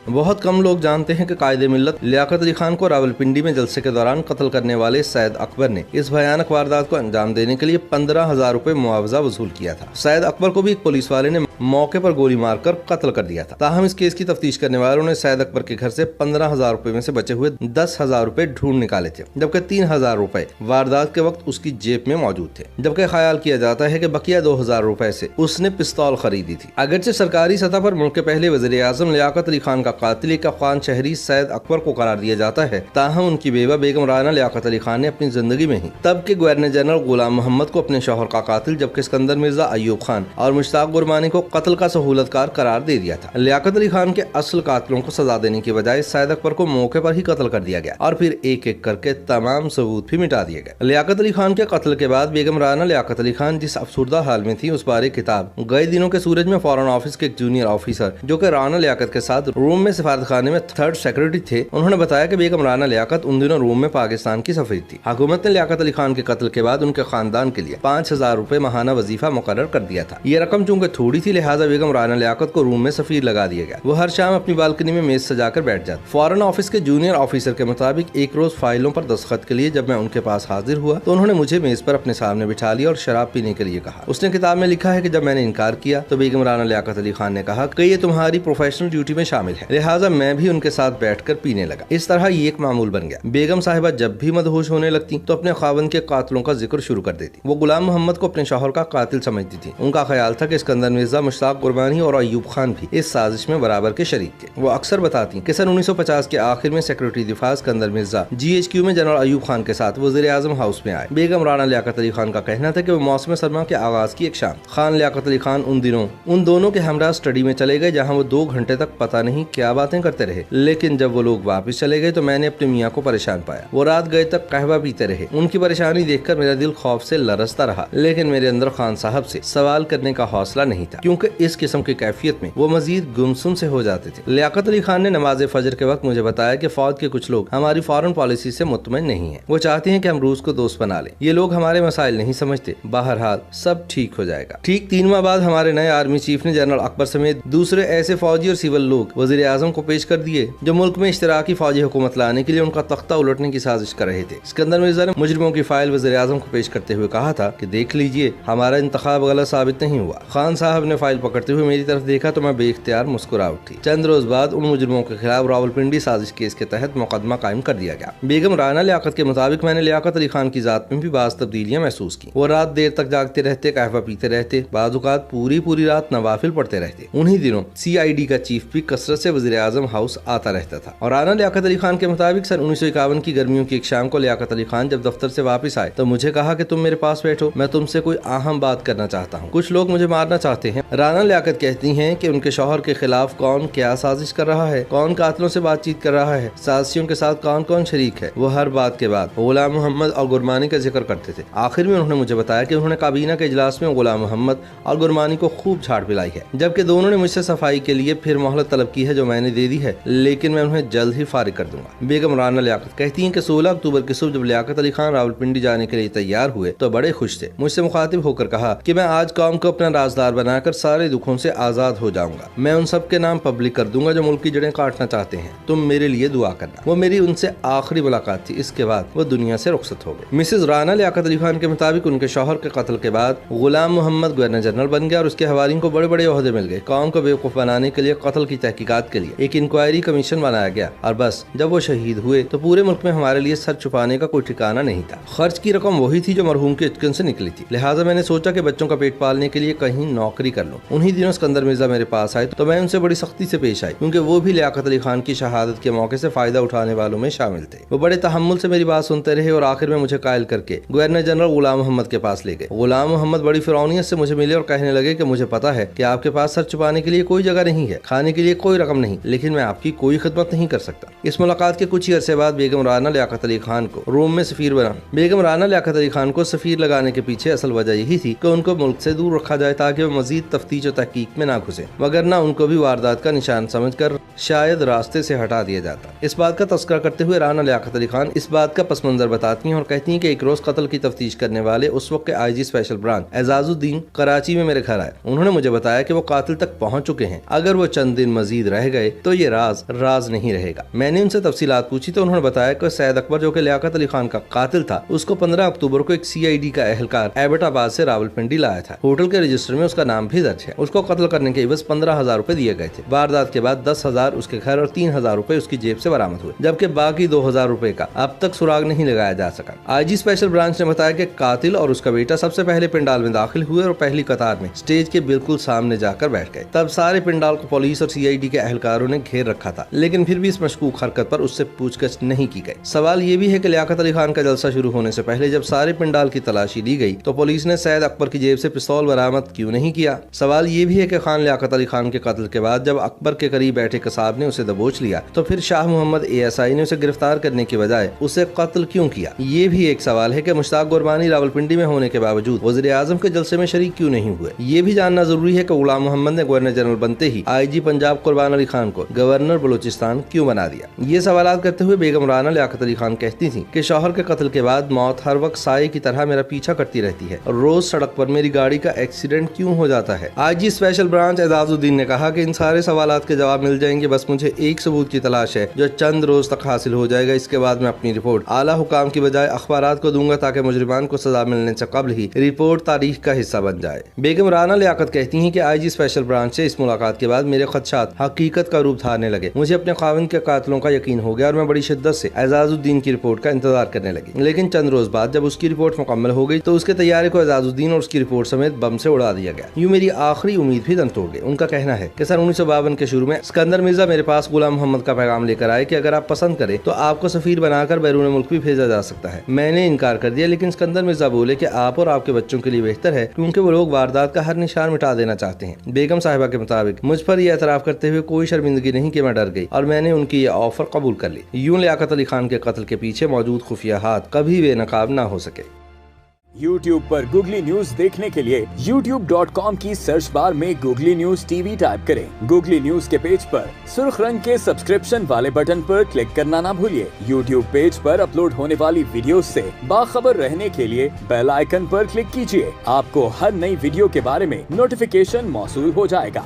बहुत कम लोग जानते हैं कि कायदे मिल्लत लियाकत अली खान को रावलपिंडी में जलसे के दौरान कत्ल करने वाले सैयद अकबर ने इस भयानक वारदात को अंजाम देने के लिए 15,000 रुपए मुआवजा वसूल किया था। सैयद अकबर को भी एक पुलिस वाले ने मौके पर गोली मारकर कत्ल कर दिया था। ताहम इस केस की तफ्तीश करने वालों ने सैयद अकबर के घर से 15,000 रुपए में से बचे हुए 10,000 रुपए ढूंढ निकाले थे, जबकि 3,000 रुपए वारदात के वक्त उसकी जेब में मौजूद थे। जबकि ख्याल किया जाता है कि बकिया 2,000 रुपए से उसने पिस्तौल खरीदी थी। अगरचे सरकारी सतह पर मुल्क के पहले वज़ीर आज़म लियाकत अली खान का कातिल एक अफगान शहरी सैयद अकबर को करार दिया जाता है, ताहम उनकी बेवा बेगम राना लियाकत अली खान ने अपनी जिंदगी में ही तब के गवर्नर जनरल गुलाम मोहम्मद को अपने शौहर का कातिल, जबकि सिकंदर मिर्जा अयूब खान और मुश्ताक गुरमानी को कत्ल का सहूलतकार करार दे दिया था। लियाकत अली खान के असल कातिलों को सजा देने की बजाय सैयद अकबर को मौके पर ही कत्ल कर दिया गया और फिर एक एक करके तमाम सबूत भी मिटा दिए गए। लियाकत अली खान के कत्ल के बाद बेगम राना लियाकत अली खान जिस अफसुर्दा हाल में थी, उस बारे किताब गए दिनों के सूरज में फॉरेन ऑफिस के एक जूनियर ऑफिसर जो कि राना लियाकत के साथ रूम में सिफारतखाने में थर्ड सेक्रेटरी थे, उन्होंने बताया कि बेगम राना लियाकत उन दिनों रूम में पाकिस्तान की सफीर थी। हुकूमत ने लियाकत अली खान के कत्ल के बाद उनके खानदान के लिए 5,000 रुपए माहाना वजीफा मुकर्रर कर दिया था। ये रकम चूंकि थोड़ी थी, लिहाजा बेगम राना लियाकत को रूम में सफीर लगा दिया गया। वो हर शाम अपनी बालकनी में मेज सजाकर बैठ जाते। फॉरेन ऑफिस के जूनियर ऑफिसर के मुताबिक एक रोज फाइलों पर दस्तखत के लिए जब मैं उनके पास हाजिर हुआ तो उन्होंने मुझे मेज पर अपने सामने बिठा लिया और शराब पीने के लिए कहा। उसने किताब में लिखा है कि जब मैंने इनकार किया तो बेगम राना लियाकत अली खान ने कहा कि ये तुम्हारी प्रोफेशनल ड्यूटी में शामिल है, लिहाजा मैं भी उनके साथ बैठकर पीने लगा। इस तरह ये एक मामूल बन गया। बेगम साहिबा जब भी मदहोश होने लगती तो अपने खावंद के कातिलों का जिक्र शुरू कर देती। वो गुलाम मोहम्मद को अपने शौहर का कातिल समझती थी। उनका ख्याल था कि सिकंदर मिर्जा, मुश्ताक गुरबानी और अयूब खान भी इस साजिश में बराबर के शरीक थे। वो अक्सर बताती कि सन 1950 के आखिर में सेक्रेटरी दिफा सिकंदर मिर्जा GHQ में जनरल अयूब खान के साथ वज़ीर आज़म हाउस में आए। बेगम राना लियाकत अली खान का कहना था कि वो मौसम सरमा के आगाज की एक शाम खान लियाकत अली खान उन दिनों उन दोनों के हमरा स्टडी में चले गए, जहाँ वो 2 घंटे तक पता नहीं क्या बातें करते रहे। लेकिन जब वो लोग वापस चले गए तो मैंने अपने मियाँ को परेशान पाया। वो रात गए तक कहवा पीते रहे। उनकी परेशानी देखकर मेरा दिल खौफ से लरसता रहा, लेकिन मेरे अंदर खान साहब से सवाल करने का हौसला नहीं था, क्योंकि इस किस्म की कैफियत में वो मजीद गुमसुम से हो जाते थे। लियाकत अली खान ने नमाज फजर के वक्त मुझे बताया कि फौज के कुछ लोग हमारी फॉरेन पॉलिसी से मुतमईन नहीं है। वो चाहते हैं कि हम रूस को दोस्त बना लें। ये लोग हमारे मसाइल नहीं समझते। बहरहाल सब ठीक हो जाएगा। ठीक 3 माह बाद हमारे नए आर्मी चीफ ने जनरल अकबर समेत दूसरे ऐसे फौजी और सिविल लोग वज़ीर आज़म को पेश कर दिए जो मुल्क में इश्तराकी फौजी हुकूमत लाने के लिए उनका तख्ता उलटने की साजिश कर रहे थे। सिकंदर मिर्जा ने मुजरिमों की फाइल वज़ीर आज़म को पेश करते हुए कहा था कि देख लीजिए, हमारा इंतखाब गलत साबित नहीं हुआ। खान साहब ने फाइल पकड़ते हुए मेरी तरफ देखा तो मैं बेइख्तियार मुस्कुरा उठी। चंद रोज बाद उन मुजरिमों के खिलाफ रावलपिंडी साजिश केस के तहत मुकदमा कायम कर दिया गया। बेगम राना लियाकत के मुताबिक मैंने लियाकत अली खान की जात में भी बाज़ तब्दीलियां महसूस की। वो रात देर तक जागते रहते, कहवा पीते रहते, बाज़-औक़ात पूरी रात नवाफिल पढ़ते रहते। उन्हीं दिनों CID का चीफ भी कसरत से वज़ीर आज़म हाउस आता रहता था। और राना लियाकत अली खान के मुताबिक सन 1951 की गर्मियों की एक शाम को लियाकत अली खान जब दफ्तर से वापस आए तो मुझे कहा कि तुम मेरे पास बैठो, मैं तुमसे कोई अहम बात करना चाहता हूँ। कुछ लोग मुझे मारना चाहते हैं। राना लियाकत कहती हैं कि उनके शौहर के खिलाफ कौन क्या साजिश कर रहा है, कौन कातिलों से बातचीत कर रहा है, साजिशों के साथ कौन कौन शरीक है। वो हर बात के बाद गुलाम मोहम्मद और गुरमानी का जिक्र करते थे। आखिर में उन्होंने मुझे बताया कि उन्होंने काबीना के इजलास में गुलाम मोहम्मद और गुरमानी को खूब झाड़ पिलाई है, जबकि दोनों ने मुझसे सफाई के लिए फिर मोहलत तलब की है जो मैंने दे दी है, लेकिन मैं उन्हें जल्द ही फारिग कर दूंगा। बेगम राना लियाकत कहती हैं कि 16 अक्टूबर की सुबह जब लियाकत अली खान रावलपिंडी जाने के लिए तैयार हुए तो बड़े खुश थे। मुझसे मुखातिब होकर कहा कि मैं आज कौम को अपना राजदार बनाकर सारे दुखों से आजाद हो जाऊंगा। मैं उन सब के नाम पब्लिक कर दूंगा जो मुल्क की जड़ें काटना चाहते हैं। तुम मेरे लिए दुआ करना। वो मेरी उनसे आखिरी मुलाकात थी। इसके बाद वो दुनिया से रुखसत हो गए। मिसेज राना लियाकत अली खान के मुताबिक उनके शौहर के कत्ल के बाद गुलाम मोहम्मद गवर्नर जनरल बन गया और उसके हवारियों को बड़े बड़े ओहदे मिल गए। कौम को बेवकूफ बनाने के लिए कत्ल की तहकीकात के लिए एक इंक्वायरी कमीशन बनाया गया और बस जब वो शहीद हुए तो पूरे मुल्क में हमारे लिए सर छुपाने का कोई ठिकाना नहीं था। खर्च की रकम वही थी जो मरहूम के चिकन से निकली थी। लिहाजा मैंने सोचा कि बच्चों का पेट पालने के लिए कहीं नौकरी कर लूं। उन्हीं दिनों सिकंदर मिर्जा मेरे पास आए तो मैं उनसे बड़ी सख्ती से पेश आई, क्योंकि वो भी लियाकत अली खान की शहादत के मौके से फायदा उठाने वालों में शामिल थे। वो बड़े तहम्मुल से मेरी बात सुनते रहे और आखिर में मुझे कायल करके गवर्नर जनरल गुलाम मोहम्मद के पास ले गए। गुलाम मोहम्मद बड़ी फिरौनियत से मुझे मिले और कहने लगे कि मुझे पता है कि आपके पास सर छुपाने के लिए कोई जगह नहीं है, खाने के लिए कोई रकम नहीं, लेकिन मैं आपकी कोई खिदमत नहीं कर सकता। इस मुलाकात के कुछ ही अरसे बाद बेगम राना लियाकत अली खान को रोम में सफीर बना। बेगम राना लियाकत अली खान को सफीर लगाने के पीछे असल वजह यही थी कि उनको मुल्क से दूर रखा जाए ताकि वो मजीद तफ्तीश और तहकीक में ना घुसे, वगरना उनको भी वारदात का निशान समझकर शायद रास्ते से हटा दिया जाता। इस बात का तस्करा करते हुए राना लियाकत अली खान इस बात का पस मंजर बताती हैं और कहती हैं कि एक रोज कत्ल की तफ्तीश करने वाले उस वक्त के IG special branch Ejazuddin Karachi में मेरे घर आए। उन्होंने मुझे बताया कि वो कातिल तक पहुंच चुके हैं, अगर वो चंद दिन मजीद रह रह गए तो ये राज राज नहीं रहेगा। मैंने उनसे तफसीलात पूछी तो उन्होंने बताया कि सैयद अकबर जो कि लियाकत अली खान का कातिल था, उसको 15 अक्टूबर को एक CID का एहलकार एबटाबाद से रावलपिंडी लाया था। होटल के रजिस्टर में उसका नाम भी दर्ज है। उसको कत्ल करने के एवज 15,000 रुपए दिए गए थे। वारदात के बाद 10,000 उसके घर और 3,000 रुपए उसकी जेब से बरामद हुए, जबकि बाकी 2,000 रुपए का अब तक सुराग नहीं लगाया जा सका। IG स्पेशल ब्रांच ने बताया कि कातिल और उसका बेटा सबसे पहले पंडाल में दाखिल हुए और पहली कतार में स्टेज के बिल्कुल सामने जाकर बैठ गए। तब सारे पंडाल को पुलिस और CID के एहलकारों ने घेर रखा था, लेकिन फिर भी इस मशकूक हरकत पर उससे पूछताछ नहीं की गई। सवाल ये भी है कि लियाकत अली खान का जलसा शुरू होने से पहले जब सारे पंडाल की तलाशी ली गई तो पुलिस ने सैयद अकबर की जेब से पिस्तौल बरामद क्यों नहीं किया। सवाल ये भी है कि खान लियाकत अली खान के कत्ल के बाद जब अकबर के करीब बैठे कसाब ने उसे दबोच लिया तो फिर शाह मोहम्मद ASI ने उसे गिरफ्तार करने के बजाय उसे कत्ल क्यों किया। ये भी एक सवाल है कि मुश्ताक गुरबानी रावलपिंडी में होने के बावजूद वज़ीर आज़म के जलसे में शरीक क्यों नहीं हुए। ये भी जानना जरूरी है कि गुलाम मोहम्मद ने गवर्नर जनरल बनते ही IG पंजाब कुर्बान अली खान को गवर्नर बलूचिस्तान क्यों बना दिया। ये सवाल करते हुए बेगम राना लियाकत अली खान कहती थी कि शौहर के कत्ल के बाद मौत हर वक्त साये की तरह मेरा पीछा करती रहती है और रोज सड़क पर मेरी गाड़ी का एक्सीडेंट क्यों हो जाता है। IG स्पेशल ब्रांच एजाजुद्दीन ने कहा कि इन सारे सवालात के जवाब मिल जाएंगे, बस मुझे एक सबूत की तलाश है जो चंद रोज तक हासिल हो जाएगा। इसके बाद मैं अपनी रिपोर्ट आला हुकाम की बजाय अखबारात को दूंगा ताकि मुजरिमान को सजा मिलने से कबल ही रिपोर्ट तारीख का हिस्सा बन जाए। बेगम राना लियाकत कहती हैं कि IG स्पेशल ब्रांच से इस मुलाकात के बाद मेरे खदशात हकीकत का रूप धारने लगे। मुझे अपने खाविंद के कातिलों का यकीन हो गया और मैं बड़ी शिद्दत से एजाजुद्दीन की रिपोर्ट का इंतजार करने लगी। लेकिन चंद रोज बाद जब उसकी रिपोर्ट मुकम्मल हो गई तो उसके तैयारे को एजाजुद्दीन और उसकी रिपोर्ट समेत बम से उड़ा दिया गया। यूं मेरी आखिरी उम्मीद भी दम तोड़ गई। उनका कहना है कि सन 1952 के शुरू में सिकंदर मिर्जा मेरे पास गुलाम मोहम्मद का पैगाम लेकर आए कि अगर आप पसंद करें तो आपको सफीर बनाकर बैरून मुल्क भी भेजा जा सकता है। मैंने इनकार कर दिया, लेकिन सिकंदर मिर्जा बोले कि आप और आपके बच्चों के लिए बेहतर है क्योंकि वो लोग वारदात का हर निशान मिटा देना चाहते हैं। बेगम साहिबा के मुताबिक मुझ पर यह एतराफ करते हुए कोई शर्मिंदगी नहीं कि मैं डर गई और मैंने उनकी ये ऑफर कबूल कर ली। यूं लियाकत अली खान के कत्ल के पीछे मौजूद खुफिया हाथ कभी बेनकाब ना हो सके। YouTube पर गूगली न्यूज देखने के लिए youtube.com की सर्च बार में गूगली न्यूज TV टाइप करें। गूगली न्यूज के पेज पर सुर्ख रंग के सब्सक्रिप्शन वाले बटन पर क्लिक करना ना भूलिए। YouTube पेज पर अपलोड होने वाली वीडियोस से बाखबर रहने के लिए बेल आइकन पर क्लिक कीजिए। आपको हर नई वीडियो के बारे में नोटिफिकेशन मौसूल हो जाएगा।